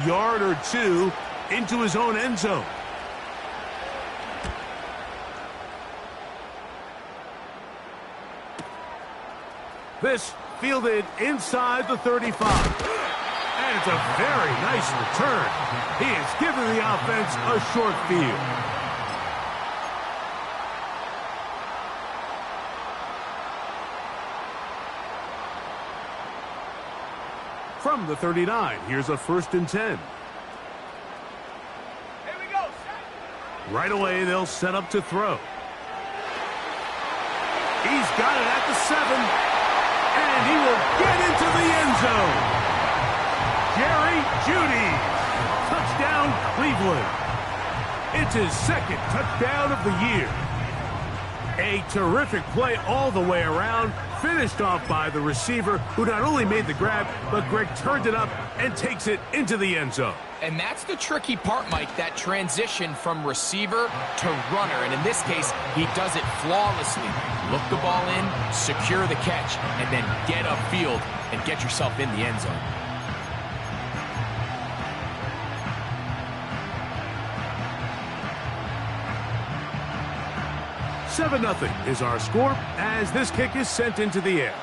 yard or two into his own end zone. This fielded inside the 35. And it's a very nice return. He has given the offense a short field. From the 39, here's a 1st and 10. Here we go. Right away, they'll set up to throw. He's got it at the 7. And he will get into the end zone. Jerry Jeudy. Touchdown, Cleveland. It's his 2nd touchdown of the year. A terrific play all the way around, finished off by the receiver, who not only made the grab, but Greg turned it up and takes it into the end zone. And that's the tricky part, Mike, that transition from receiver to runner. And in this case, he does it flawlessly. Look the ball in, secure the catch, and then get upfield and get yourself in the end zone. "7-0 is our score as this kick is sent into the air.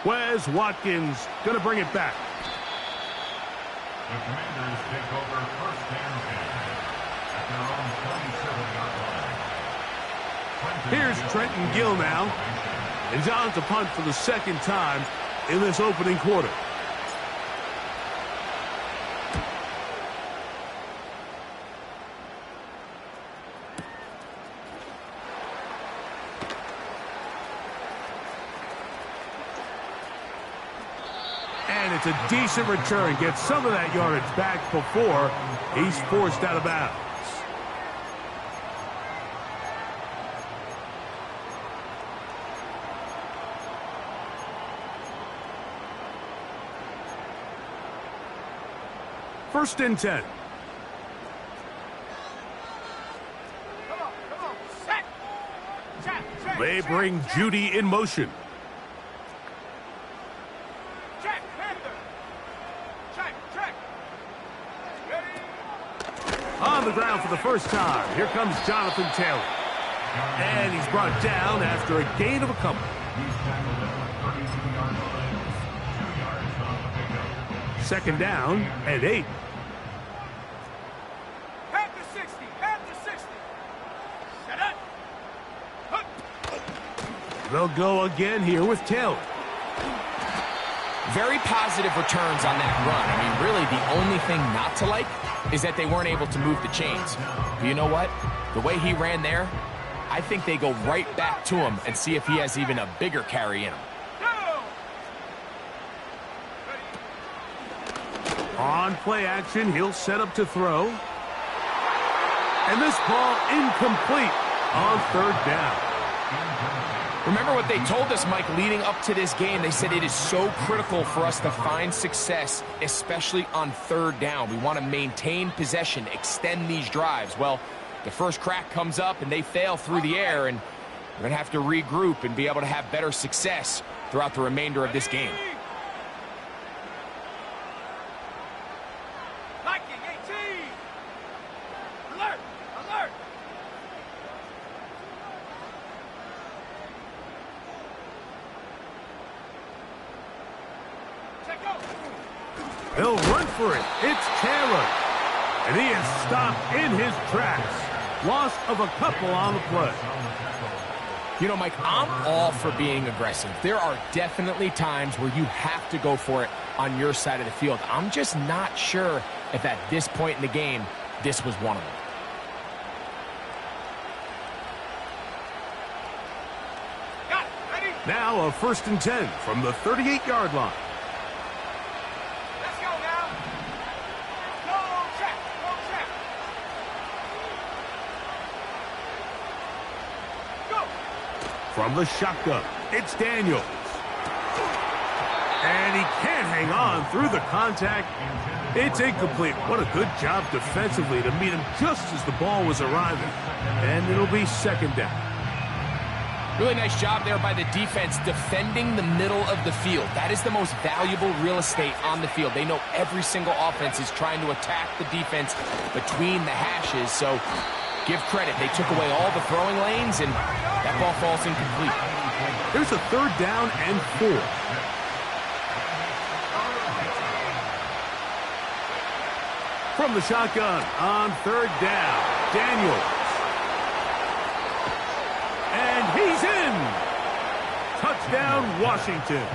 Wes Watkins going to bring it back. The Commanders take over 1st and 10 at their own 27-yard line. Here's Trenton Gill now. And he's on to punt for the 2nd time in this opening quarter. And it's a decent return. Gets some of that yardage back before he's forced out of bounds. First and 10. Come on. Set. Check. They bring Jeudy in motion. Check. Panther. Check. Ready. On the ground for the first time. Here comes Jonathan Taylor. And he's brought down after a gain of a couple. He's tackled at the 32-yard line. 2 yards on the pickup. 2nd down and 8. Panther 60. Set up. Hook. They'll go again here with Taylor. Very positive returns on that run. I mean, really, the only thing not to like is that they weren't able to move the chains. But you know what? The way he ran there, I think they go right back to him and see if he has even a bigger carry in him. On play action, he'll set up to throw. And this ball incomplete on 3rd down. Remember what they told us, Mike, leading up to this game. They said it is so critical for us to find success, especially on 3rd down. We want to maintain possession, extend these drives. Well, the first crack comes up and they fail through the air, and we're going to have to regroup and be able to have better success throughout the remainder of this game. Viking 18. Alert. Check go. He'll run for it. It's Taylor. And he is stopped in his tracks. Loss of a couple on the play. You know, Mike, I'm all for being aggressive. There are definitely times where you have to go for it on your side of the field. I'm just not sure if at this point in the game, this was one of them. Got it. Ready. Now a 1st and 10 from the 38-yard line. Let's go now. Go check. Go. From the shotgun, it's Daniels. And he can't hang on through the contact. It's incomplete. What a good job defensively to meet him just as the ball was arriving. And it'll be 2nd down. Really nice job there by the defense defending the middle of the field. That is the most valuable real estate on the field. They know every single offense is trying to attack the defense between the hashes. So give credit. They took away all the throwing lanes, and that ball falls incomplete. Here's a 3rd down and 4. From the shotgun on 3rd down, Daniels. And he's in. Touchdown, Washington.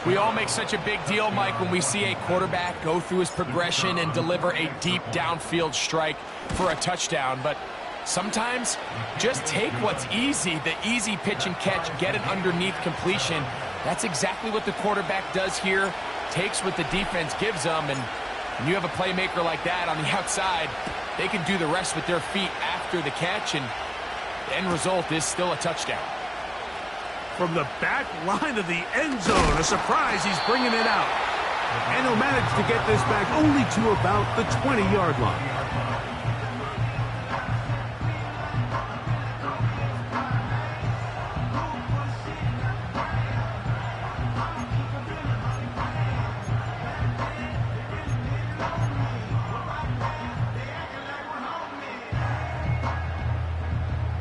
We all make such a big deal, Mike, when we see a quarterback go through his progression and deliver a deep downfield strike for a touchdown. But sometimes just take what's easy, the easy pitch and catch, get it underneath completion. That's exactly what the quarterback does here. Takes what the defense gives them, and when you have a playmaker like that on the outside, they can do the rest with their feet after the catch, and the end result is still a touchdown. From the back line of the end zone, a surprise, he's bringing it out. And he'll manage to get this back only to about the 20-yard line.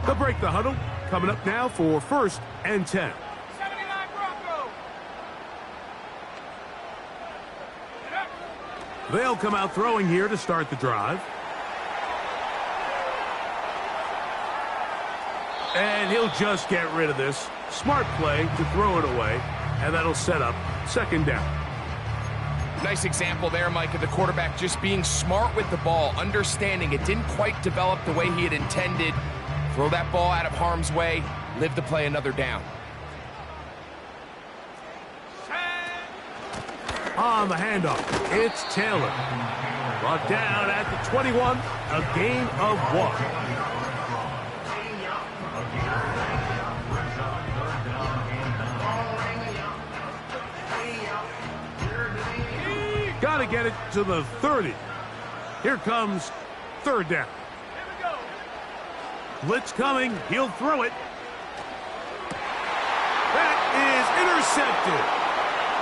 They'll break the huddle. Coming up now for 1st and 10. 79 Broncos. They'll come out throwing here to start the drive. And he'll just get rid of this. Smart play to throw it away. And that'll set up 2nd down. Nice example there, Mike, of the quarterback just being smart with the ball, understanding it didn't quite develop the way he had intended. Throw that ball out of harm's way, live to play another down. On the handoff, it's Taylor. Brought down at the 21, a gain of 1. Got to get it to the 30. Here comes 3rd down. Blitz coming. He'll throw it. That is intercepted.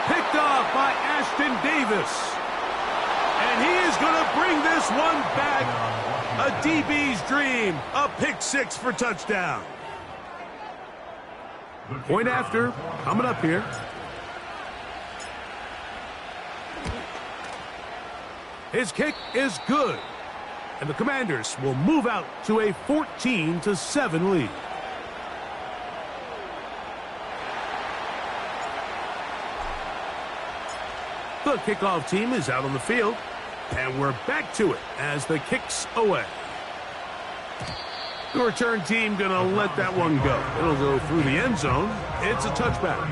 Picked off by Ashton Davis. And he is going to bring this one back. A DB's dream. A pick-6 for touchdown. Point after. Coming up here. His kick is good. And the Commanders will move out to a 14-7 lead. The kickoff team is out on the field, and we're back to it as the kick's away. The return team going to let that one go. It'll go through the end zone. It's a touchback.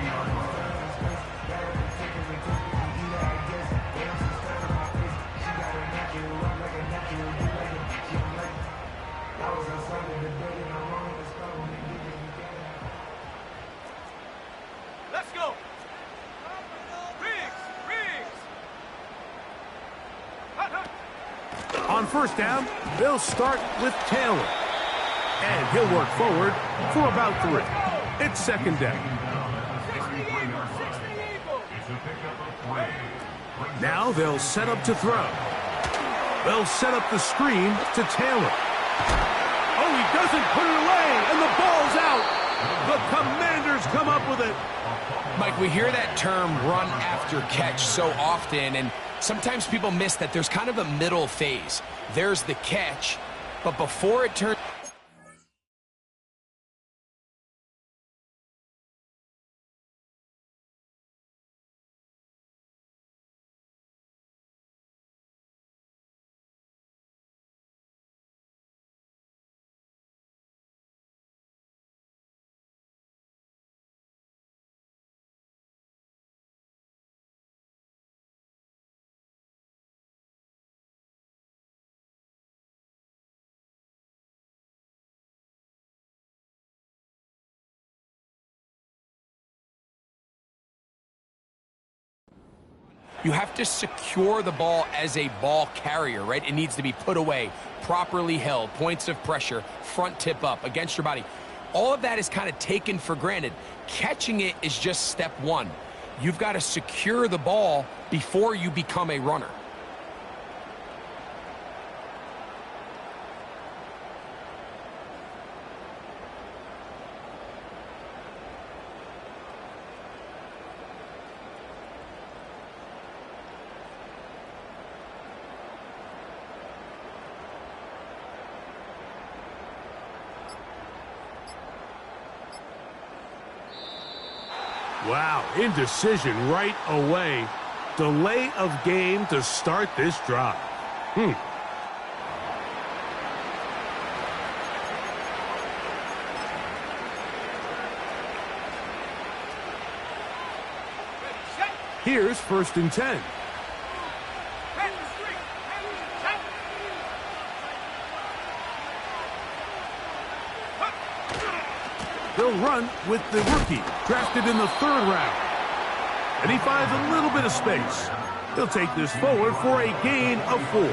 On 1st down, they'll start with Taylor. And he'll work forward for about 3. It's 2nd down. Now they'll set up to throw. They'll set up the screen to Taylor. Oh, he doesn't put it away, and the ball's out. The Commanders come up with it. Mike, we hear that term run after catch so often, and sometimes people miss that there's kind of a middle phase. There's the catch, but before it turns... You have to secure the ball as a ball carrier, right? It needs to be put away, properly held, points of pressure, front tip up against your body. all of that is kind of taken for granted. Catching it is just step one. You've got to secure the ball before you become a runner. Wow, indecision right away. Delay of game to start this drive. Here's 1st and 10. They'll run with the rookie, drafted in the 3rd round. And he finds a little bit of space. He'll take this forward for a gain of 4.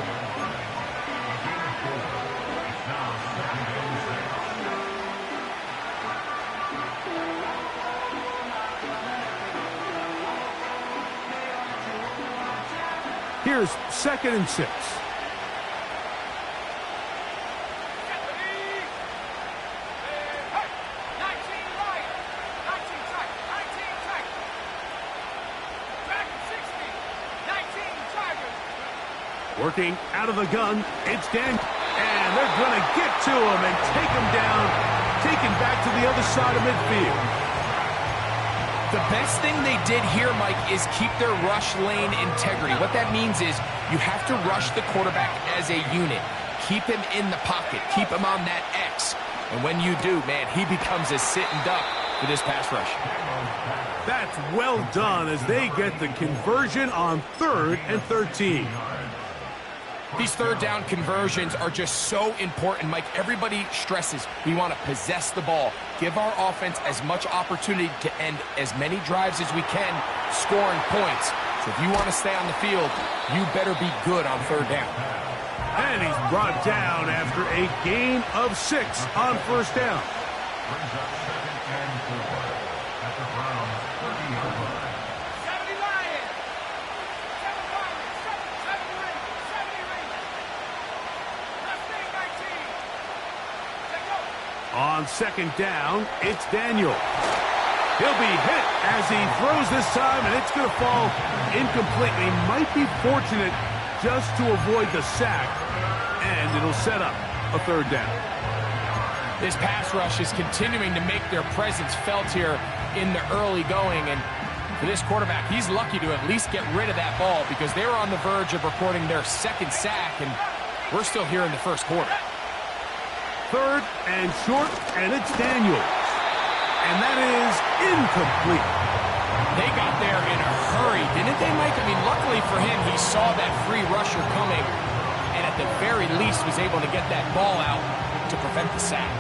Here's 2nd and 6. Working out of the gun, it's Dan, and they're going to get to him and take him down, taken back to the other side of midfield. The best thing they did here, Mike, is keep their rush lane integrity. What that means is you have to rush the quarterback as a unit. Keep him in the pocket. Keep him on that X. And when you do, man, he becomes a sitting duck for this pass rush. That's well done as they get the conversion on 3rd and 13. These 3rd down conversions are just so important, Mike. Everybody stresses we want to possess the ball, give our offense as much opportunity to end as many drives as we can, scoring points. So if you want to stay on the field, you better be good on 3rd down. And he's brought down after a gain of 6 on 1st down. Brings up 2nd and 4 at the Browns' 30-yard line. 70 Lions. 7 Lions. 70 Rangers. 70 Rangers. Last name 19. Take over. On 2nd down, it's Daniel. He'll be hit as he throws this time, and it's going to fall incompletely. Might be fortunate just to avoid the sack, and it'll set up a 3rd down. This pass rush is continuing to make their presence felt here in the early going, and for this quarterback, he's lucky to at least get rid of that ball because they were on the verge of recording their 2nd sack, and we're still here in the 1st quarter. 3rd and short, and it's Daniels. And that is incomplete. They got there in a hurry, didn't they, Mike? I mean, luckily for him, he saw that free rusher coming, and at the very least was able to get that ball out to prevent the sack.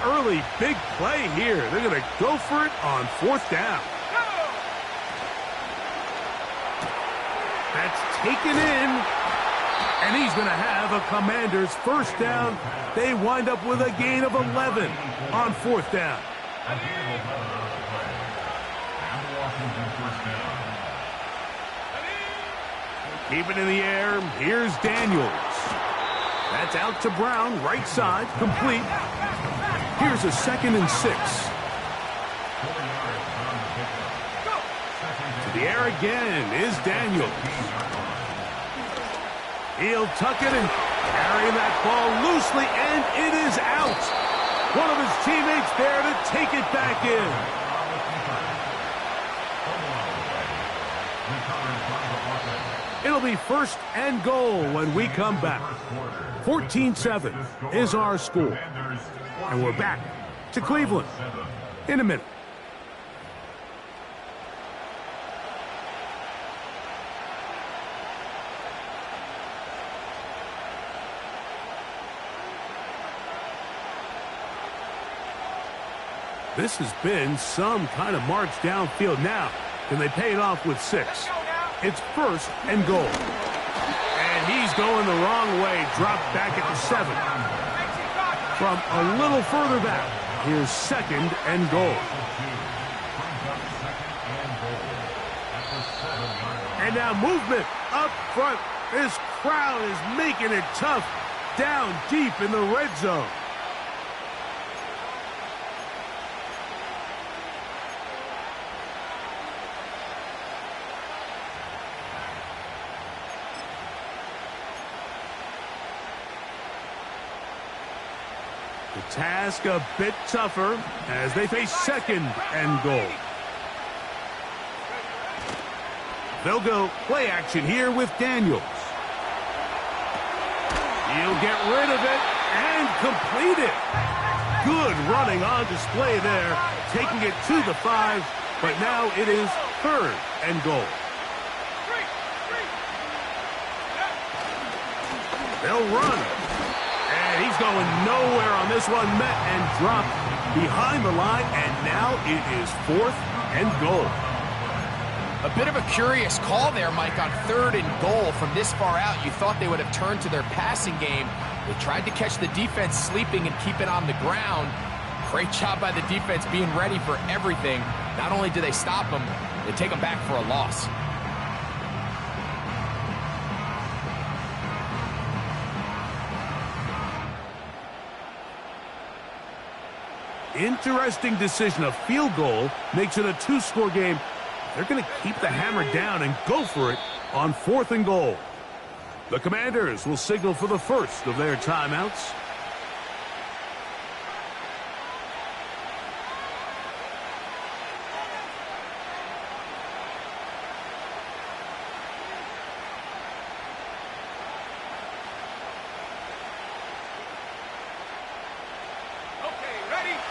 Early big play here. They're going to go for it on 4th down. That's taken in. And he's going to have a Commanders 1st down. They wind up with a gain of 11 on 4th down. And Washington 1st down. Keep it in the air. Here's Daniels. That's out to Brown, right side, complete. Here's a 2nd and 6. 4 yards on the pickup. To the air again is Daniels. He'll tuck it and carry that ball loosely, and it is out. One of his teammates there to take it back in. It'll be 1st and goal when we come back. 14-7 is our score. And we're back to Cleveland in a minute. This has been some kind of march downfield. Now, can they pay it off with 6? It's 1st and goal. And he's going the wrong way. Dropped back at the 7. From a little further back, here's 2nd and goal. And now movement up front. This crowd is making it tough down deep in the red zone. The task a bit tougher as they face 2nd and goal. They'll go play action here with Daniels. He'll get rid of it and complete it. Good running on display there, taking it to the 5, but now it is 3rd and goal. They'll run. And he's going nowhere on this one. Met and dropped behind the line, and now it is 4th and goal. A bit of a curious call there, Mike, on 3rd and goal from this far out. You thought they would have turned to their passing game. They tried to catch the defense sleeping and keep it on the ground. Great job by the defense being ready for everything. Not only do they stop them, they take them back for a loss. Interesting decision. A field goal makes it a 2-score game. They're going to keep the hammer down and go for it on 4th and goal. The Commanders will signal for the first of their timeouts.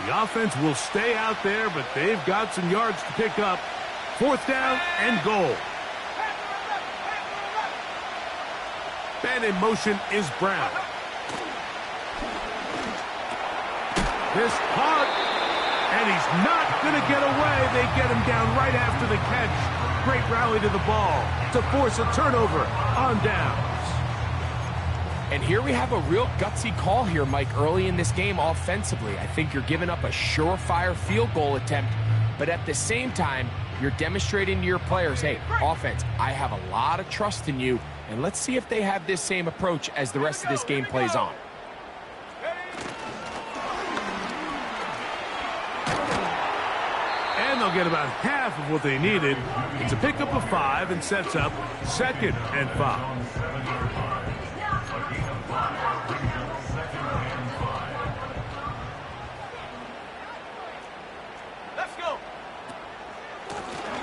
The offense will stay out there, but they've got some yards to pick up. 4th down and goal. And in motion is Brown. This caught, and he's not going to get away. They get him down right after the catch. Great rally to the ball to force a turnover on downs. And here we have a real gutsy call here, Mike, early in this game offensively. I think you're giving up a surefire field goal attempt, but at the same time, you're demonstrating to your players, hey, offense, I have a lot of trust in you, and let's see if they have this same approach as the rest of this game plays on. And they'll get about half of what they needed. It's a pickup of 5 and sets up 2nd and 5.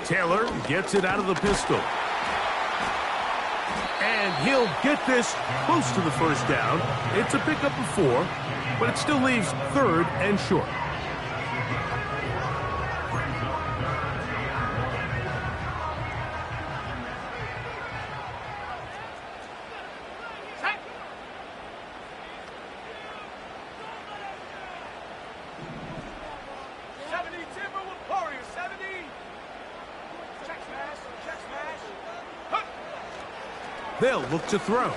Taylor gets it out of the pistol. And he'll get this close to the first down. It's a pickup of 4, but it still leaves 3rd and short. They'll look to throw.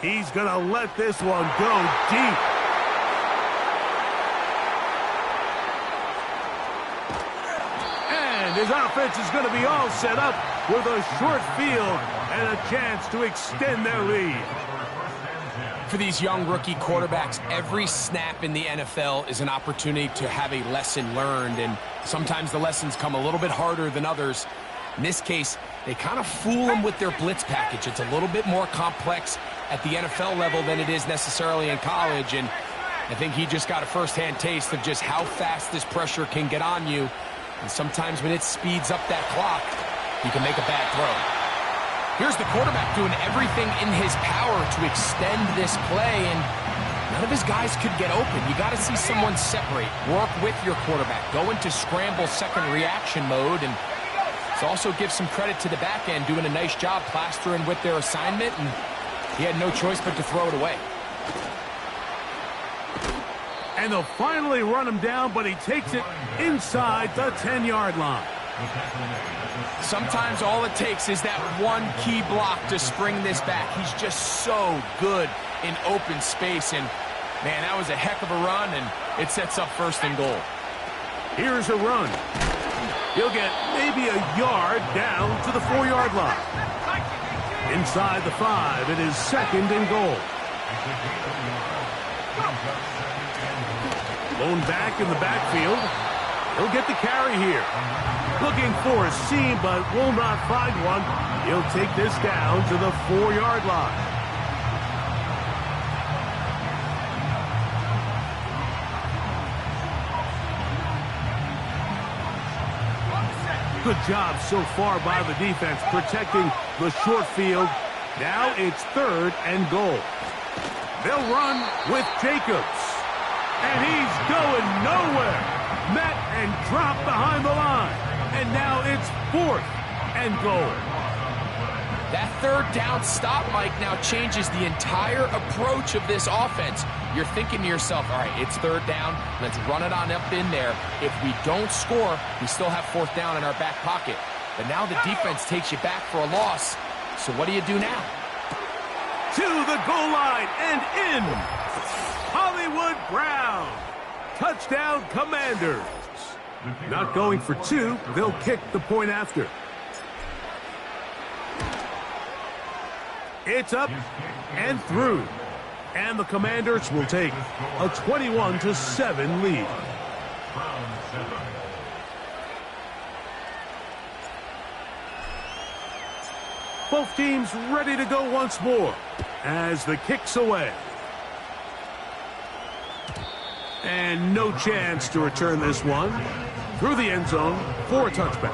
He's going to let this one go deep. And his offense is going to be all set up with a short field and a chance to extend their lead. For these young rookie quarterbacks, every snap in the NFL is an opportunity to have a lesson learned, and sometimes the lessons come a little bit harder than others. In this case, they kind of fool them with their blitz package. It's a little bit more complex at the NFL level than it is necessarily in college, and I think he just got a first-hand taste of just how fast this pressure can get on you, and sometimes when it speeds up that clock, you can make a bad throw. Here's the quarterback doing everything in his power to extend this play, and none of his guys could get open. You got to see someone separate, work with your quarterback, go into scramble second reaction mode, and also give some credit to the back end, doing a nice job plastering with their assignment, and he had no choice but to throw it away. And they'll finally run him down, but he takes it inside the 10-yard line. Sometimes all it takes is that one key block to spring this back. He's just so good in open space. And, man, that was a heck of a run, and it sets up 1st and goal. Here's a run. He'll get maybe a yard down to the 4-yard line. Inside the 5, it is 2nd and goal. Lone back in the backfield. He'll get the carry here. Looking for a seam, but will not find one. He'll take this down to the 4-yard line. Good job so far by the defense protecting the short field. Now it's 3rd and goal. They'll run with Jacobs. And he's going nowhere. Met and dropped behind the line. And now it's 4th and goal. That 3rd down stop, Mike, now changes the entire approach of this offense. You're thinking to yourself, all right, it's 3rd down. Let's run it on up in there. If we don't score, we still have 4th down in our back pocket. But now the defense takes you back for a loss. So what do you do now? To the goal line and in. Hollywood Brown. Touchdown, Commanders. Not going for 2. They'll kick the point after. It's up and through. And the Commanders will take a 21-7 lead. Both teams ready to go once more as the kick's away. And no chance to return this one through the end zone for a touchback.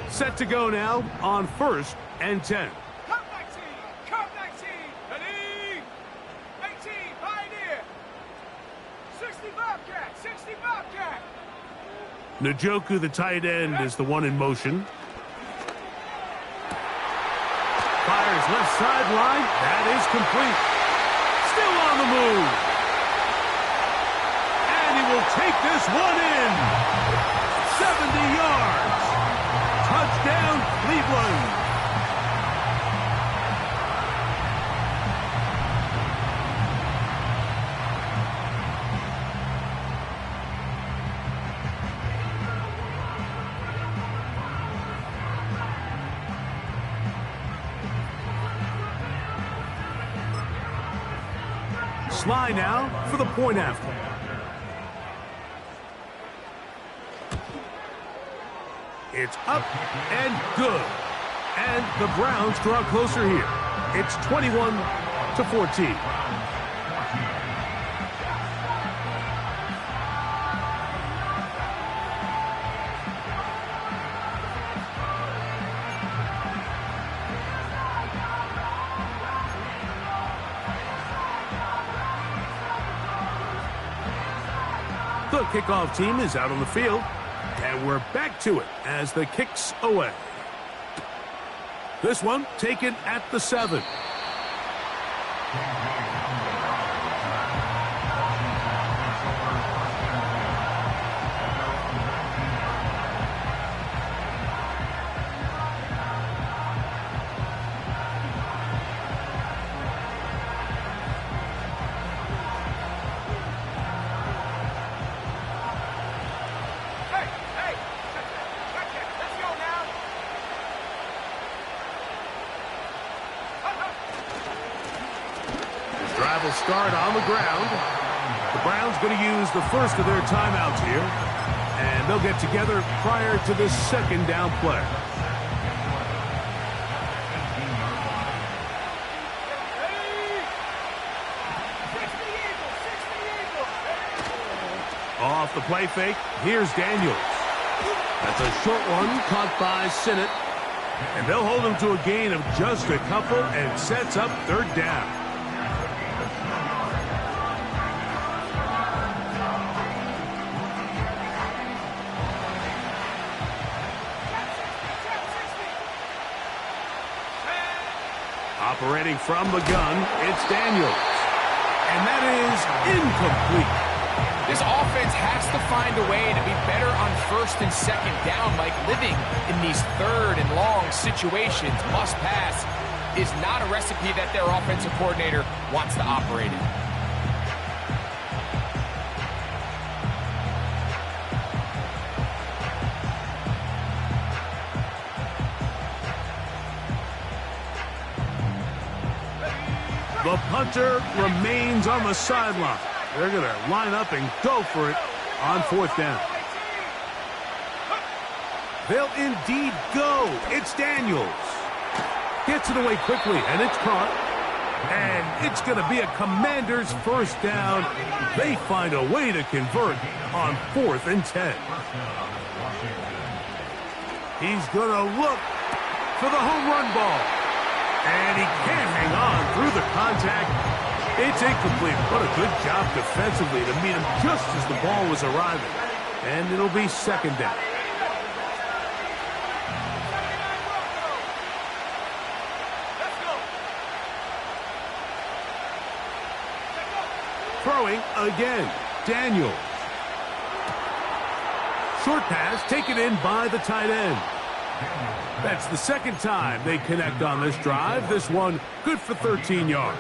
Set to go now on 1st and 10. Come 19, come 19, ready, 18, Pioneer, 60 Bobcat, 60 Bobcat. Njoku, the tight end, is the one in motion. Fires left sideline. That is complete. Still on the move. And he will take this one in. 70 yards. Touchdown, Cleveland. Sly now for the point after. It's up and good. And the Browns draw closer here. It's 21-14. The kickoff team is out on the field, and we're back to it as the kick's away. This one taken at the 7. Drive will start on the ground. The Browns going to use the first of their timeouts here, and they'll get together prior to this second down play. Off the play fake, here's Daniels. That's a short one caught by Sinnott, and they'll hold him to a gain of just a couple and sets up third down. Operating from the gun, it's Daniels. And that is incomplete. This offense has to find a way to be better on first and second down, Mike. Living in these third and long situations, must pass, is not a recipe that their offensive coordinator wants to operate in. The punter remains on the sideline. They're going to line up and go for it on fourth down. They'll indeed go. It's Daniels. Gets it away quickly, and it's caught. And it's going to be a Commanders first down. They find a way to convert on 4th and 10. He's going to look for the home run ball. And he can't hang on through the contact. It's incomplete. What a good job defensively to meet him just as the ball was arriving. And it'll be second down. Throwing again. Daniels. Short pass taken in by the tight end. That's the second time they connect on this drive. This one good for 13 yards.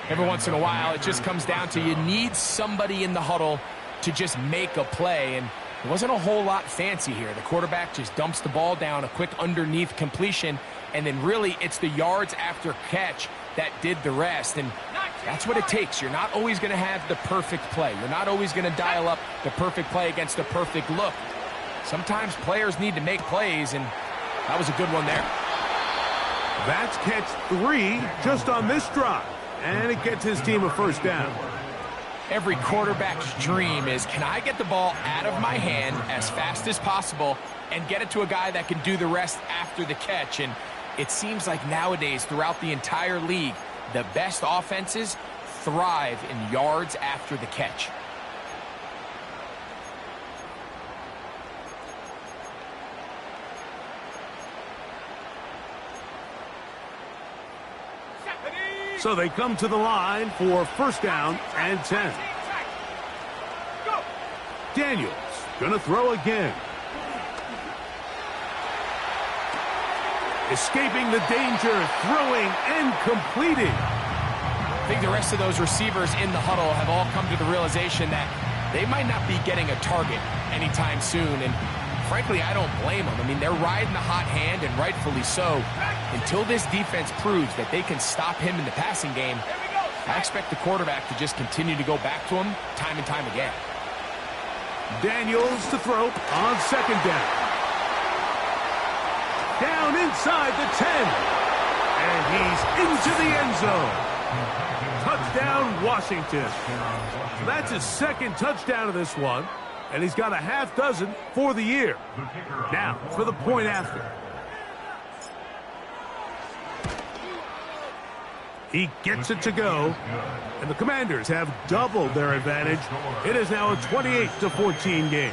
Every once in a while, it just comes down to you need somebody in the huddle to just make a play. And it wasn't a whole lot fancy here. The quarterback just dumps the ball down, a quick underneath completion, and then really it's the yards after catch that did the rest. And that's what it takes. You're not always going to have the perfect play. You're not always going to dial up the perfect play against the perfect look. Sometimes players need to make plays, and that was a good one there. That's catch 3 just on this drive, and it gets his team a first down. Every quarterback's dream is, can I get the ball out of my hand as fast as possible and get it to a guy that can do the rest after the catch? And it seems like nowadays, throughout the entire league, the best offenses thrive in yards after the catch. So they come to the line for first down and 10. Daniels gonna throw again. Escaping the danger, throwing and completing. I think the rest of those receivers in the huddle have all come to the realization that they might not be getting a target anytime soon. And frankly, I don't blame them. I mean, they're riding the hot hand, and rightfully so. Until this defense proves that they can stop him in the passing game, I expect the quarterback to just continue to go back to him time and time again. Daniels to throw on second down. Down inside the 10. And he's into the end zone. Touchdown, Washington. That's his second touchdown of this one. And he's got a half dozen for the year. Now, for the point after. He gets it to go. And the Commanders have doubled their advantage. It is now a 28-14 game.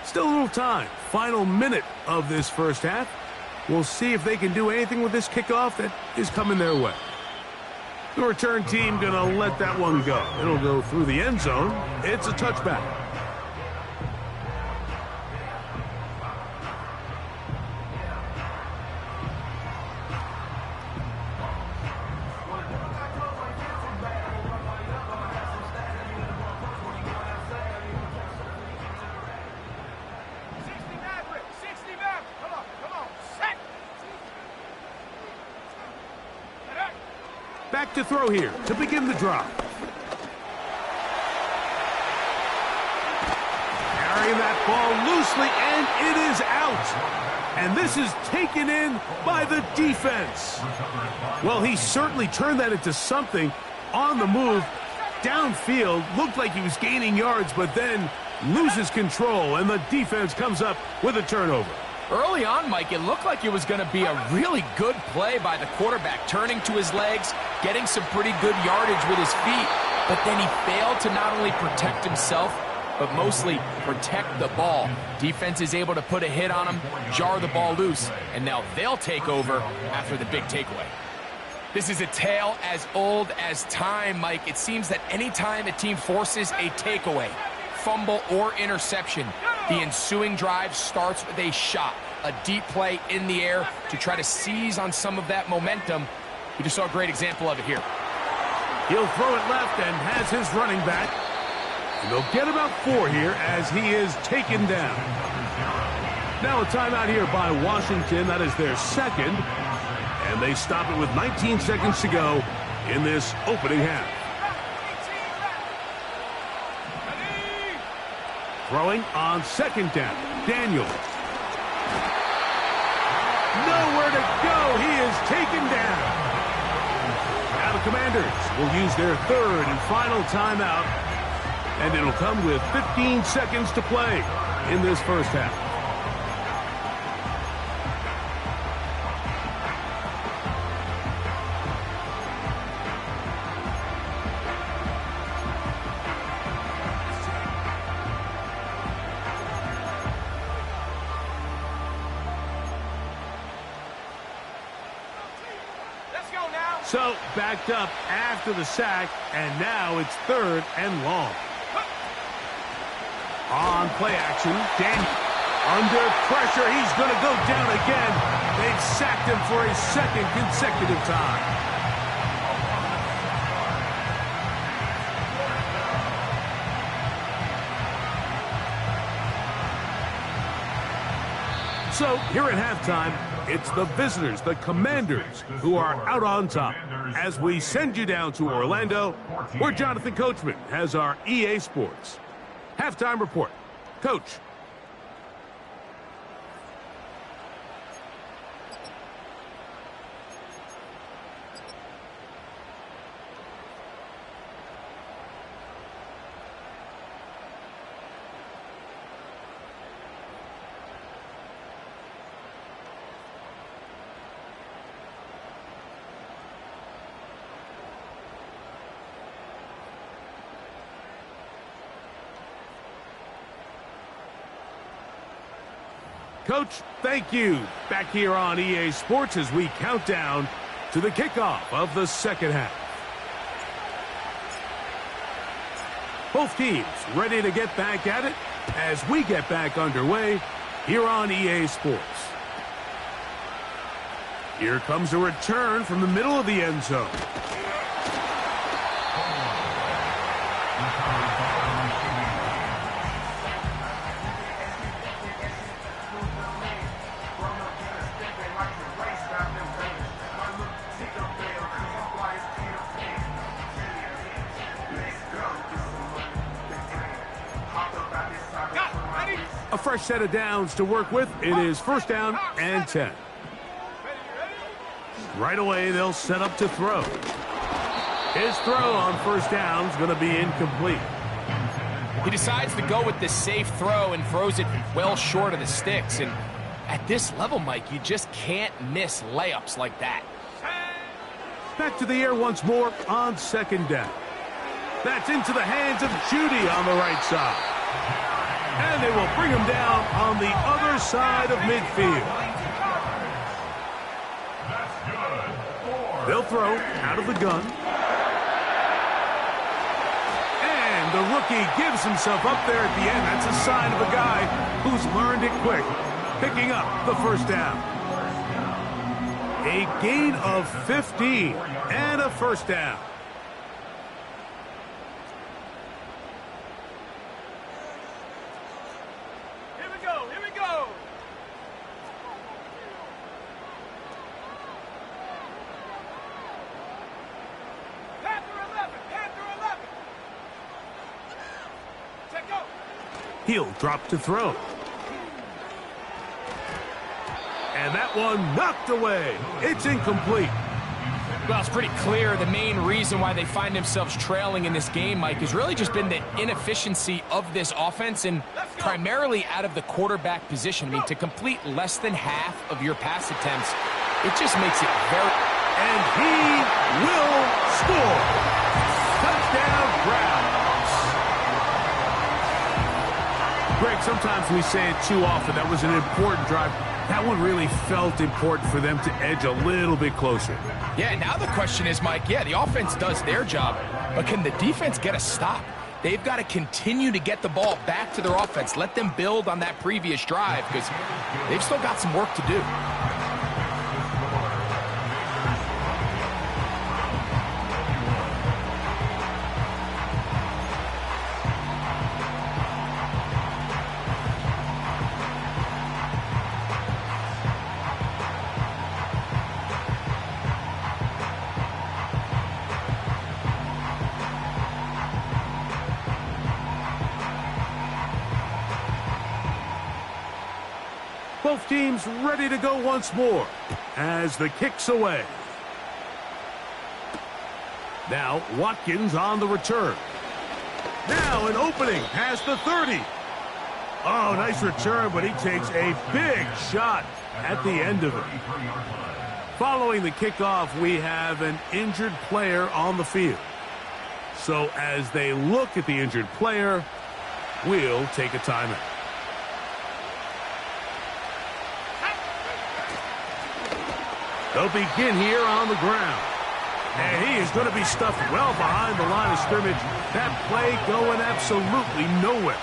Still a little time. Final minute of this first half. We'll see if they can do anything with this kickoff that is coming their way. The return team going to let that one go. It'll go through the end zone. It's a touchback. Back to throw here to begin the drive. Carrying that ball loosely, and it is out. And this is taken in by the defense. Well, he certainly turned that into something on the move. Downfield, looked like he was gaining yards, but then loses control, and the defense comes up with a turnover. Early on, Mike, it looked like it was going to be a really good play by the quarterback, turning to his legs, getting some pretty good yardage with his feet. but then he failed to not only protect himself, but mostly protect the ball. Defense is able to put a hit on him, jar the ball loose, and now they'll take over after the big takeaway. This is a tale as old as time, Mike. It seems that anytime a team forces a takeaway, fumble, or interception, the ensuing drive starts with a shot, a deep play in the air to try to seize on some of that momentum. We just saw a great example of it here. He'll throw it left and has his running back. And they'll get about 4 here as he is taken down. Now a timeout here by Washington. That is their second. And they stop it with 19 seconds to go in this opening half. Throwing on second down. Daniel. Nowhere to go. He is taken down. Now the Commanders will use their third and final timeout. And it'll come with 15 seconds to play in this first half. So, backed up after the sack, and now it's third and long. On play action, Daniel under pressure. He's going to go down again. They've sacked him for a second consecutive time. So, here at halftime, it's the visitors, the Commanders, who are out on top. As we send you down to Orlando, where Jonathan Coachman has our EA Sports halftime report. Coach. Coach, thank you. Back here on EA Sports as we count down to the kickoff of the second half. Both teams ready to get back at it as we get back underway here on EA Sports. Here comes a return from the middle of the end zone. A fresh set of downs to work with. It is first down and 10. Right away, they'll set up to throw. His throw on first down is going to be incomplete. He decides to go with the safe throw and throws it well short of the sticks. And at this level, Mike, you just can't miss layups like that. Back to the air once more on second down. That's into the hands of Judy on the right side. And they will bring him down on the other side of midfield. They'll throw out of the gun. And the rookie gives himself up there at the end. That's a sign of a guy who's learned it quick, picking up the first down. A gain of 15 and a first down. He'll drop to throw. And that one knocked away. It's incomplete. Well, it's pretty clear the main reason why they find themselves trailing in this game, Mike, has really just been the inefficiency of this offense and primarily out of the quarterback position. I mean, to complete less than half of your pass attempts, it just makes it very... And he will score. Touchdown. touchdown Browns. Greg, sometimes we say it too often. That was an important drive. That one really felt important for them to edge a little bit closer. Yeah, now the question is, Mike, yeah, the offense does their job, but can the defense get a stop? They've got to continue to get the ball back to their offense. Let them build on that previous drive because they've still got some work to do. Both teams ready to go once more as the kick's away. Now Watkins on the return. Now an opening past the 30. Oh, nice return, but he takes a big shot at the end of it. Following the kickoff, we have an injured player on the field. So as they look at the injured player, we'll take a timeout. They'll begin here on the ground. And he is going to be stuffed well behind the line of scrimmage. That play going absolutely nowhere.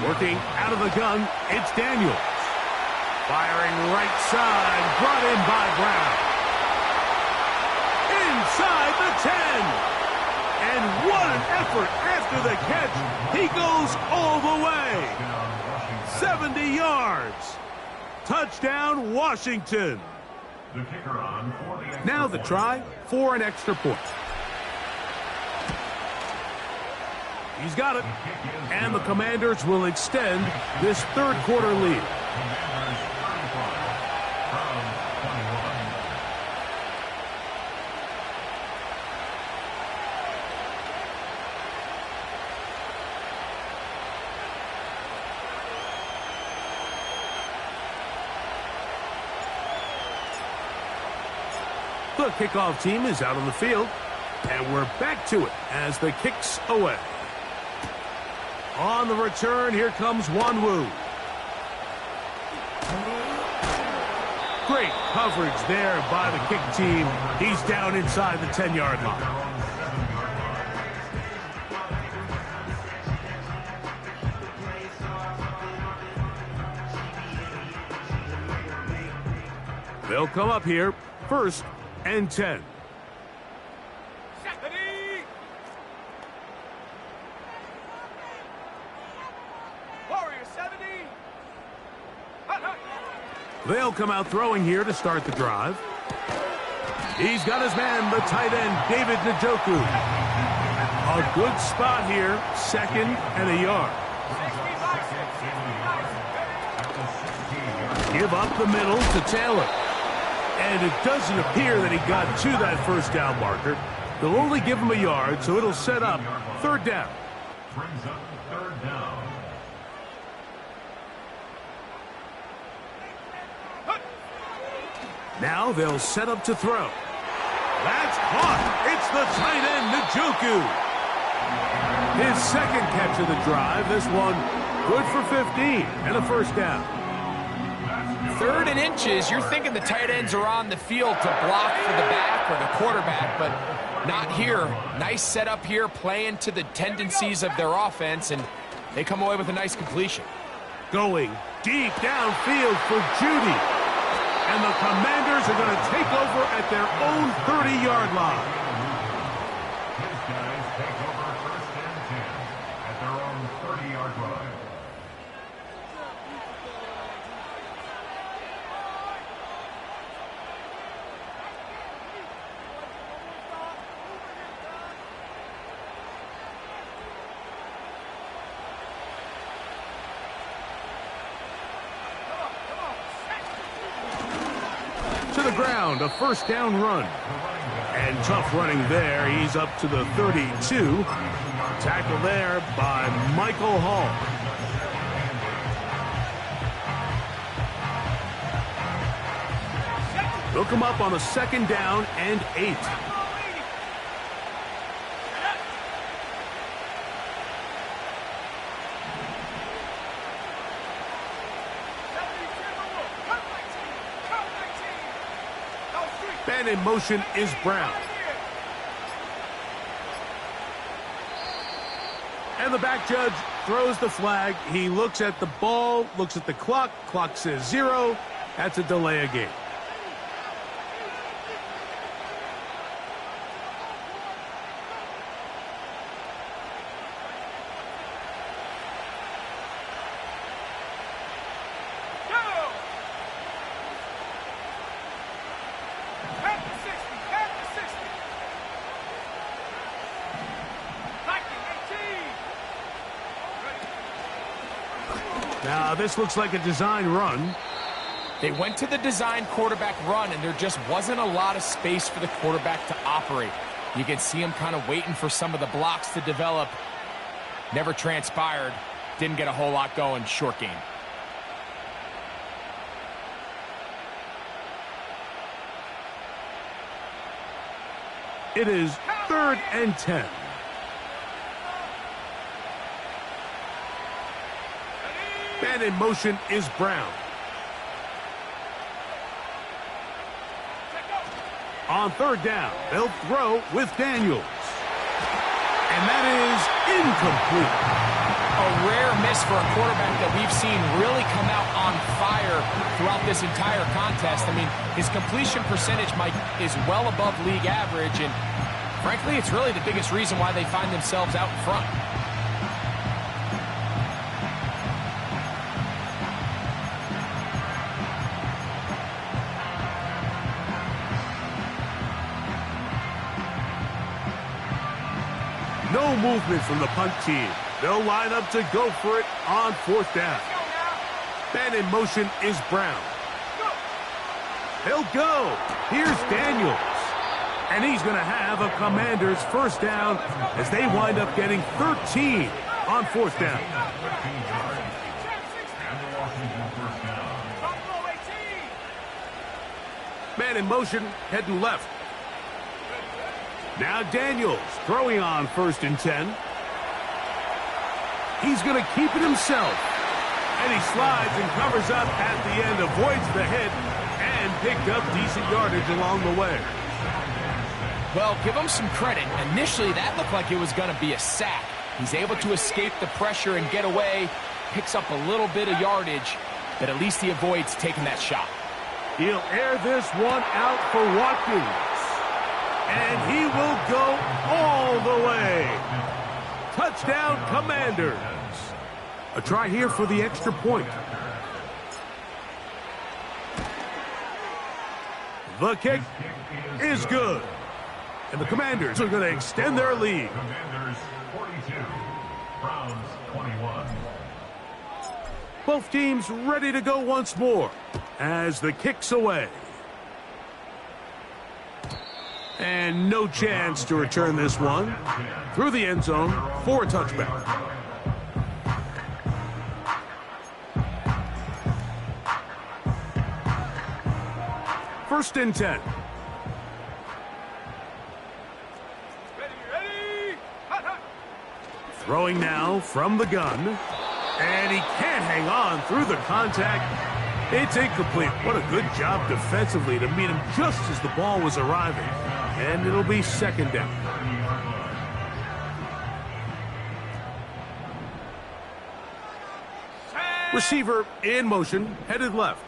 Working out of the gun, it's Daniels. Firing right side, brought in by Brown. Inside the 10. And what an effort after the catch. He goes all the way. 70 yards. Touchdown, Washington. Now the try for an extra point. He's got it. And the Commanders will extend this third quarter lead. The kickoff team is out on the field, and we're back to it as the kick's away. On the return, here comes Wanwu. Great coverage there by the kick team. He's down inside the 10-yard line. They'll come up here, 1st and 10. They'll come out throwing here to start the drive. He's got his man, the tight end, David Njoku. A good spot here, 2nd and a yard. Give up the middle to Taylor. And it doesn't appear that he got to that first down marker. They'll only give him a yard, so it'll set up 3rd down. Brings up 3rd down. Now they'll set up to throw. That's caught. It's the tight end, Njoku. His 2nd catch of the drive. This one good for 15 and a 1st down. 3rd and inches, you're thinking the tight ends are on the field to block for the back or the quarterback, but not here. Nice setup here, playing to the tendencies of their offense, and they come away with a nice completion. Going deep downfield for Judy. And the Commanders are going to take over at their own 30-yard line. His guys take over 1st and 10 at their own 30-yard line. To the ground, a 1st down run. And tough running there. He's up to the 32. Tackle there by Michael Hall. They'll come up on a 2nd down and 8. And in motion is Brown. And the back judge throws the flag. He looks at the ball, looks at the clock. Clock says 0. That's a delay of game. Now, this looks like a design run. They went to the design quarterback run, and there just wasn't a lot of space for the quarterback to operate. You can see him kind of waiting for some of the blocks to develop. Never transpired. Didn't get a whole lot going. Short game. It is 3rd and 10. And in motion is Brown. On 3rd down, they'll throw with Daniels. And that is incomplete. A rare miss for a quarterback that we've seen really come out on fire throughout this entire contest. I mean, his completion percentage, Mike, is well above league average, and frankly, it's really the biggest reason why they find themselves out in front. No movement from the punt team. They'll line up to go for it on 4th down. And in motion is Brown. He'll go. Here's Daniels. And he's going to have a Commanders 1st down as they wind up getting 13 on 4th down. Man in motion, heading left. Now Daniels throwing on 1st and 10. He's going to keep it himself. And he slides and covers up at the end, avoids the hit, and picked up decent yardage along the way. Well, give him some credit. Initially, that looked like it was going to be a sack. He's able to escape the pressure and get away, picks up a little bit of yardage, but at least he avoids taking that shot. He'll air this one out for Watkins. And he will go all the way. Touchdown, Commanders. A try here for the extra point. The kick is good. And the Commanders are going to extend their lead. Commanders 42, Browns 21. Both teams ready to go once more as the kick's away. And no chance to return this one through the end zone for a touchback. First and 10. Throwing now from the gun. And he can't hang on through the contact. It's incomplete. What a good job defensively to meet him just as the ball was arriving. And it'll be 2nd down. Receiver in motion, headed left.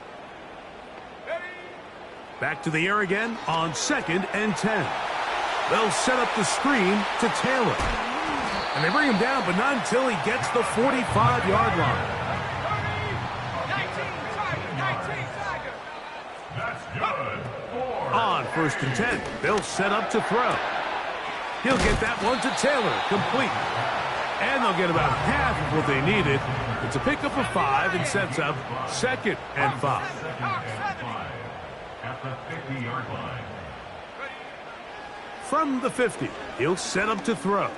Back to the air again on 2nd and 10. They'll set up the screen to Taylor. And they bring him down, but not until he gets the 45-yard line. That's good. On 1st and 10, they'll set up to throw. He'll get that one to Taylor, complete. And they'll get about half of what they needed. It's a pickup of 5 and sets up 2nd and 5. At the 50-yard line. From the 50, he'll set up to throw.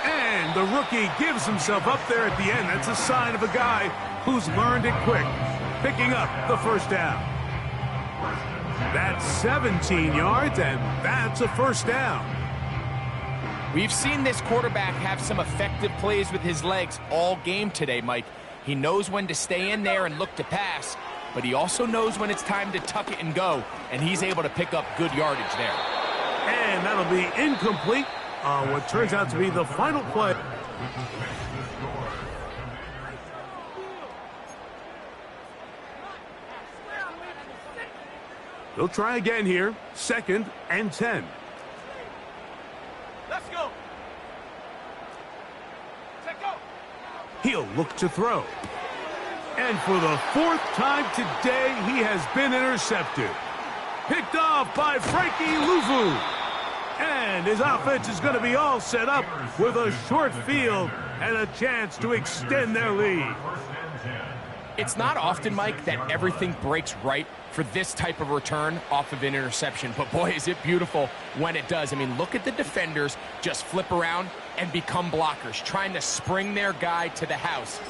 And the rookie gives himself up there at the end. That's a sign of a guy who's learned it quick, picking up the 1st down. That's 17 yards, and that's a 1st down. We've seen this quarterback have some effective plays with his legs all game today, Mike. He knows when to stay in there and look to pass. but he also knows when it's time to tuck it and go, and he's able to pick up good yardage there. And that'll be incomplete on what turns out to be the final play. He'll try again here. 2nd and 10. Let's go. Set go. He'll look to throw. And for the 4th time today, he has been intercepted. Picked off by Frankie Luvu. And his offense is going to be all set up with a short field and a chance to extend their lead. It's not often, Mike, that everything breaks right for this type of return off of an interception. But boy, is it beautiful when it does. I mean, look at the defenders just flip around and become blockers, trying to spring their guy to the house.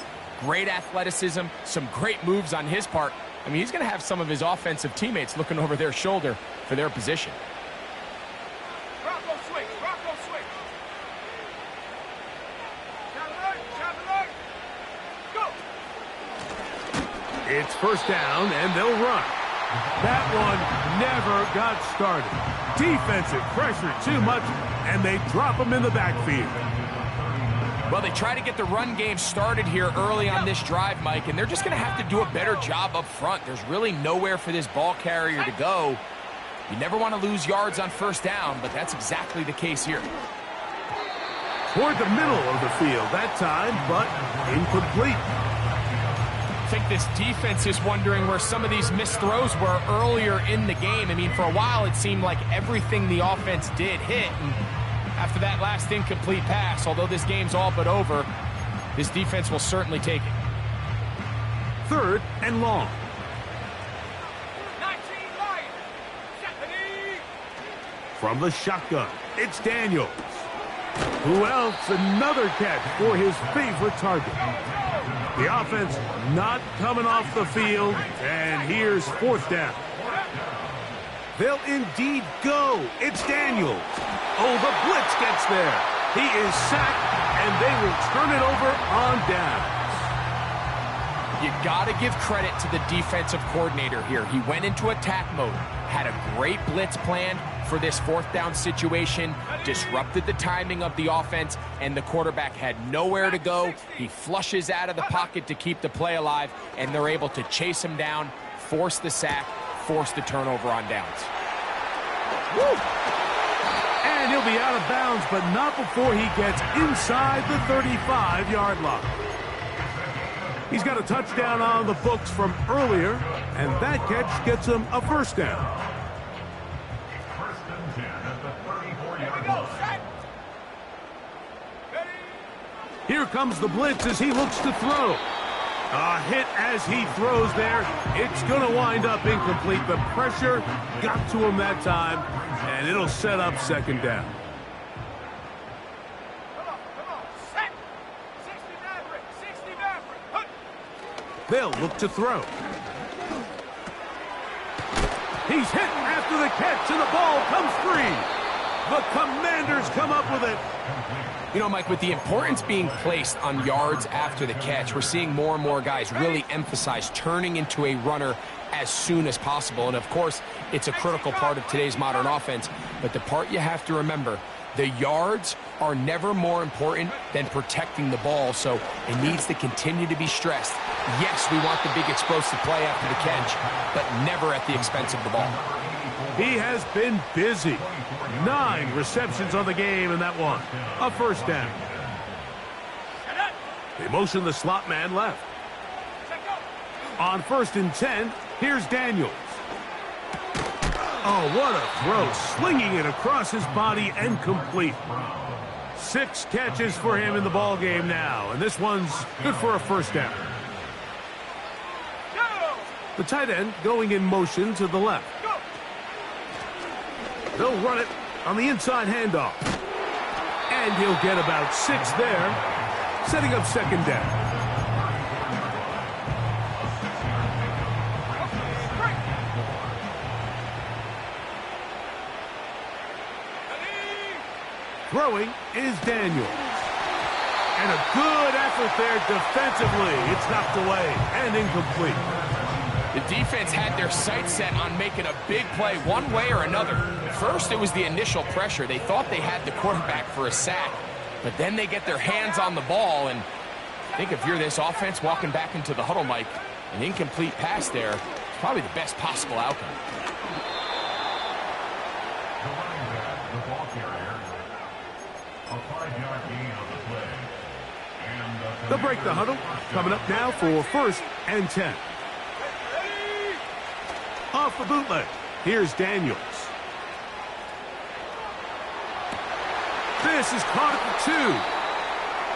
Great athleticism, some great moves on his part. I mean, he's going to have some of his offensive teammates looking over their shoulder for their position. Bronco swing. Bronco swing. Traveler. Go. It's 1st down, and they'll run. That one never got started. Defensive pressure too much, and they drop him in the backfield. Well, they try to get the run game started here early on this drive, Mike, and they're just going to have to do a better job up front. There's really nowhere for this ball carrier to go. You never want to lose yards on 1st down, but that's exactly the case here. Toward the middle of the field that time, but incomplete. I think this defense is wondering where some of these missed throws were earlier in the game. I mean, for a while it seemed like everything the offense did hit, and after that last incomplete pass, although this game's all but over, this defense will certainly take it. 3rd and long. 19 Lions. Stephanie. From the shotgun, it's Daniels. Who else? Another catch for his favorite target. The offense not coming off the field, and here's 4th down. They'll indeed go. It's Daniels. Oh, the blitz gets there. He is sacked, and they will turn it over on downs. You got to give credit to the defensive coordinator here. He went into attack mode, had a great blitz plan for this 4th down situation, disrupted the timing of the offense, and the quarterback had nowhere to go. He flushes out of the pocket to keep the play alive, and they're able to chase him down, force the sack, force the turnover on downs. Woo! And he'll be out of bounds, but not before he gets inside the 35-yard line. He's got a touchdown on the books from earlier, and that catch gets him a 1st down. 1st and 10 at the 34-yard Go. line. Set. Ready. Here comes the blitz as he looks to throw. A hit as he throws there. It's going to wind up incomplete. The pressure got to him that time, and it'll set up 2nd down. Come on. Set. 60 Maverick. 60 Maverick. Hunt. They'll look to throw. He's hit after the catch, and the ball comes free. The Commanders come up with it. You know, Mike, with the importance being placed on yards after the catch, we're seeing more and more guys really emphasize turning into a runner as soon as possible. And, of course, it's a critical part of today's modern offense. But the part you have to remember, the yards are never more important than protecting the ball, so it needs to continue to be stressed. Yes, we want the big explosive play after the catch, but never at the expense of the ball. He has been busy. 9 receptions on the game, and that one, a 1st down. They motion the slot man left. On 1st and 10, here's Daniels. Oh, what a throw. Slinging it across his body and complete. 6 catches for him in the ball game now, and this one's good for a 1st down. The tight end going in motion to the left. They'll run it on the inside handoff. And he'll get about 6 there, setting up 2nd down. Throwing is Daniels. And a good effort there defensively. It's knocked away and incomplete. The defense had their sights set on making a big play one way or another. First, it was the initial pressure. They thought they had the quarterback for a sack, but then they get their hands on the ball, and I think if you're this offense walking back into the huddle, Mike, an incomplete pass there is probably the best possible outcome. The running back, the ball carrier, a 5-yard gain on the play. And They'll break the huddle. Coming up now for 1st and 10. Off the bootleg, here's Daniels. This is caught at the 2.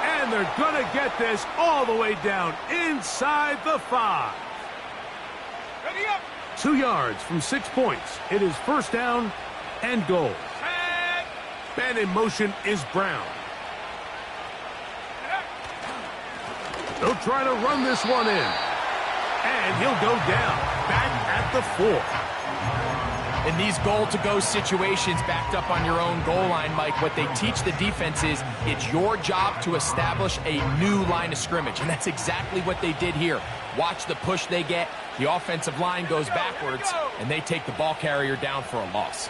And they're going to get this all the way down inside the 5. Ready up. 2 yards from 6 points. It is 1st down and goal. Man in motion is Brown. They'll try to run this one in. And he'll go down, back at the 4. In these goal-to-go situations backed up on your own goal line, Mike, what they teach the defense is it's your job to establish a new line of scrimmage, and that's exactly what they did here. Watch the push they get. The offensive line goes backwards, and they take the ball carrier down for a loss.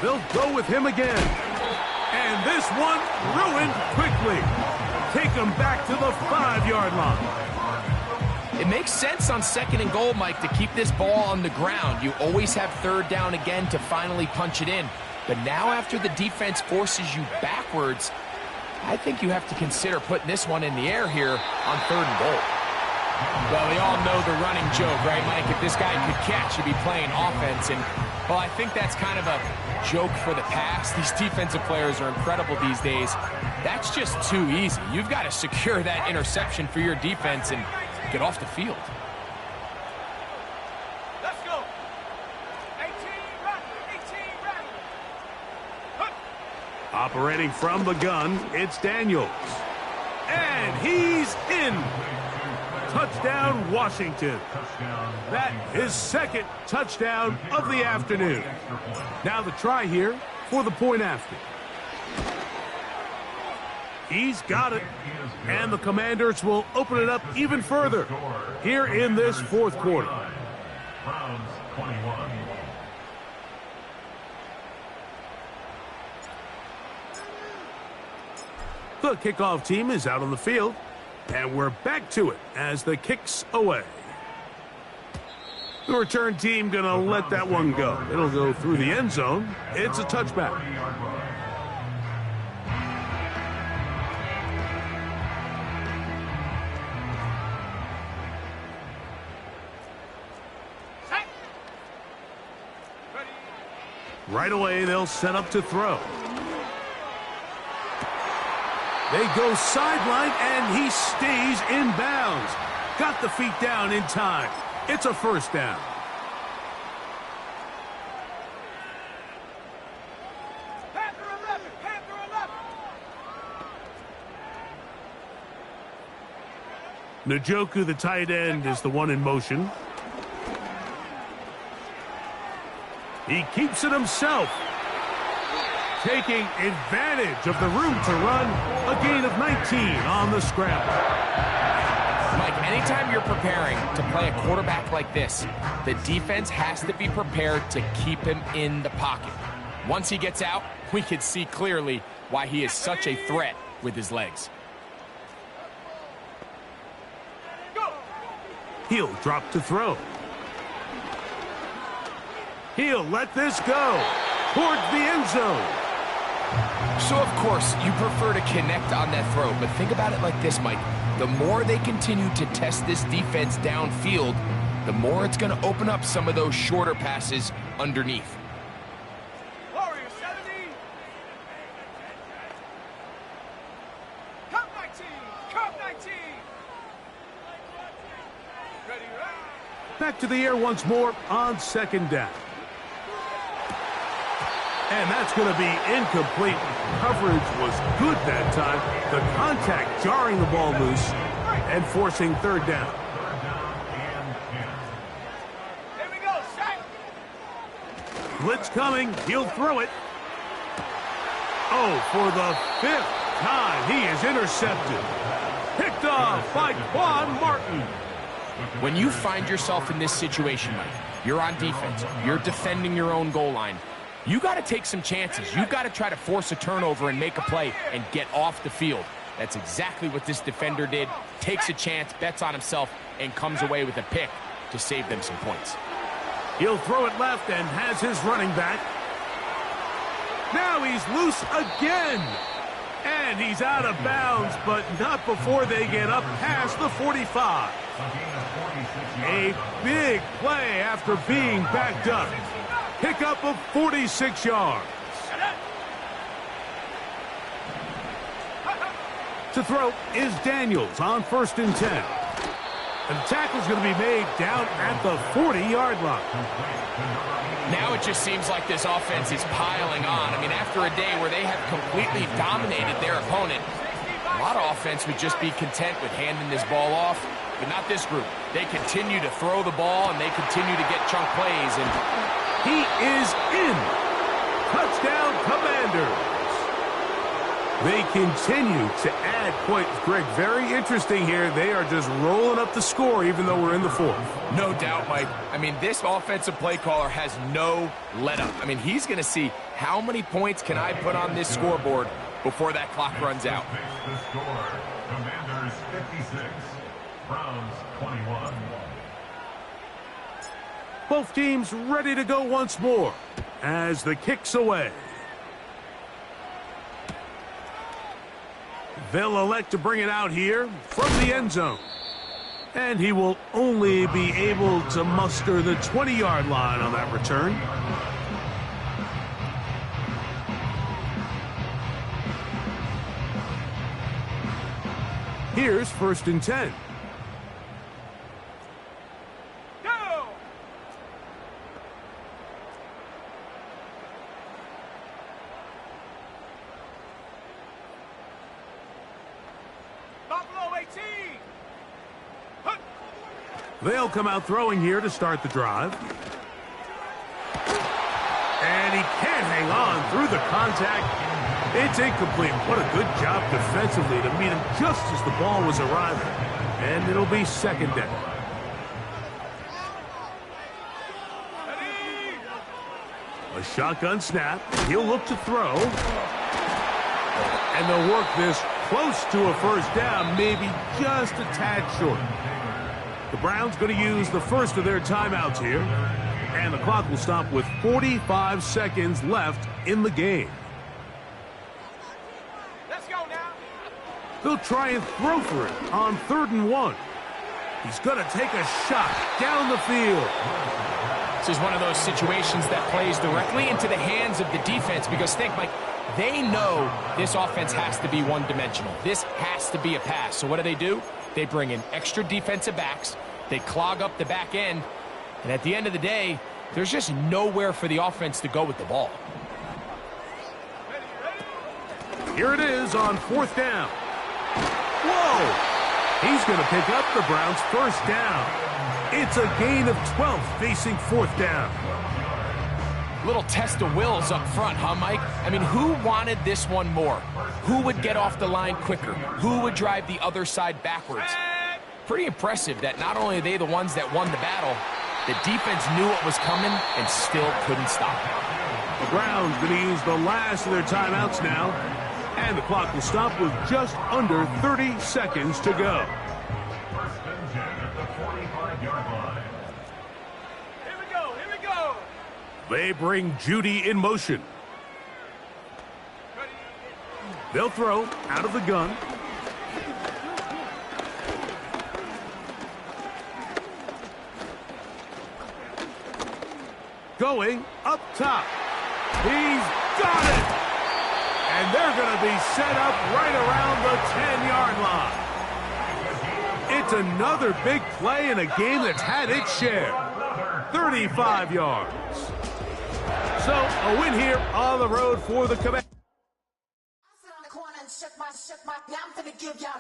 They'll go with him again. And this one ruined quickly. Take him back to the 5-yard line. It makes sense on 2nd and goal, Mike, to keep this ball on the ground. You always have 3rd down again to finally punch it in. But now after the defense forces you backwards, I think you have to consider putting this one in the air here on 3rd and goal. Well, we all know the running joke, right, Mike? If this guy could catch, he'd be playing offense. And, well, I think that's kind of a joke for the past. These defensive players are incredible these days. That's just too easy. You've got to secure that interception for your defense and get off the field. Let's go. 18 run. 18 run. Operating from the gun, it's Daniels. And he's in. Touchdown, Washington. That is 2nd touchdown of the afternoon. Now the try here for the point after. He's got it. And the Commanders will open it up even further here in this 4th quarter. Browns 21. The kickoff team is out on the field. And we're back to it as the kick's away. The return team going to let that one go. It'll go through the end zone. It's a touchback. Right away, they'll set up to throw. They go sideline, and he stays in bounds. Got the feet down in time. It's a 1st down. Panther 11. Panther 11. Njoku, the tight end, is the one in motion. He keeps it himself. Taking advantage of the room to run, a gain of 19 on the scramble. Mike, anytime you're preparing to play a quarterback like this, the defense has to be prepared to keep him in the pocket. Once he gets out, we can see clearly why he is such a threat with his legs. He'll drop to throw. He'll let this go towards the end zone. So, of course, you prefer to connect on that throw, but think about it like this, Mike. The more they continue to test this defense downfield, the more it's going to open up some of those shorter passes underneath. Warrior 70. Cup 19. Cup 19. Ready, right? Back to the air once more on 2nd down. And that's going to be incomplete. Coverage was good that time. The contact jarring the ball loose and forcing 3rd down. Here we go, sack. Blitz coming. He'll throw it. Oh, for the 5th time, he is intercepted. Picked off by Quan Martin. When you find yourself in this situation, Mike, you're on defense, you're defending your own goal line, you got to take some chances. You got to try to force a turnover and make a play and get off the field. That's exactly what this defender did. Takes a chance, bets on himself, and comes away with a pick to save them some points. He'll throw it left and has his running back. Now he's loose again. And he's out of bounds, but not before they get up past the 45. A big play after being backed up. Pickup of 46 yards. To throw is Daniels on 1st and 10. And the tackle's going to be made down at the 40-yard line. Now it just seems like this offense is piling on. I mean, after a day where they have completely dominated their opponent, a lot of offense would just be content with handing this ball off, but not this group. They continue to throw the ball, and they continue to get chunk plays, and he is in. Touchdown, Commanders. They continue to add points. Greg, very interesting here. They are just rolling up the score even though we're in the 4th. No doubt, Mike. I mean, this offensive play caller has no let-up. I mean, he's going to see how many points can I put on this scoreboard before that clock runs out. The score, Commanders 56, Browns 21. Both teams ready to go once more as the kick's away. They'll elect to bring it out here from the end zone. And he will only be able to muster the 20-yard line on that return. Here's 1st and 10. Go! Buffalo 18! They'll come out throwing here to start the drive. And he can't hang on through the contact. It's incomplete. What a good job defensively to meet him just as the ball was arriving. And it'll be 2nd down. A shotgun snap. He'll look to throw. And they'll work this close to a 1st down, maybe just a tad short. The Browns going to use the first of their timeouts here. And the clock will stop with 45 seconds left in the game. Let's go now. They'll try and throw for it on 3rd and 1. He's going to take a shot down the field. This is one of those situations that plays directly into the hands of the defense because think, Mike, they know this offense has to be one-dimensional. This has to be a pass. So what do? They bring in extra defensive backs. They clog up the back end. And at the end of the day, there's just nowhere for the offense to go with the ball. Here it is on 4th down. Whoa! He's going to pick up the Browns' 1st down. It's a gain of 12 facing 4th down. Little test of wills up front, huh, Mike? I mean, who wanted this one more? Who would get off the line quicker? Who would drive the other side backwards? Pretty impressive that not only are they the ones that won the battle, the defense knew what was coming and still couldn't stop it. The Browns going to use the last of their timeouts now, and the clock will stop with just under 30 seconds to go. 1st and 10 at the 45-yard line. Here we go, here we go. They bring Judy in motion. They'll throw out of the gun. Going up top. He's got it! And they're going to be set up right around the 10-yard line. It's another big play in a game that's had its share. 35 yards. So, a win here on the road for the Commanders.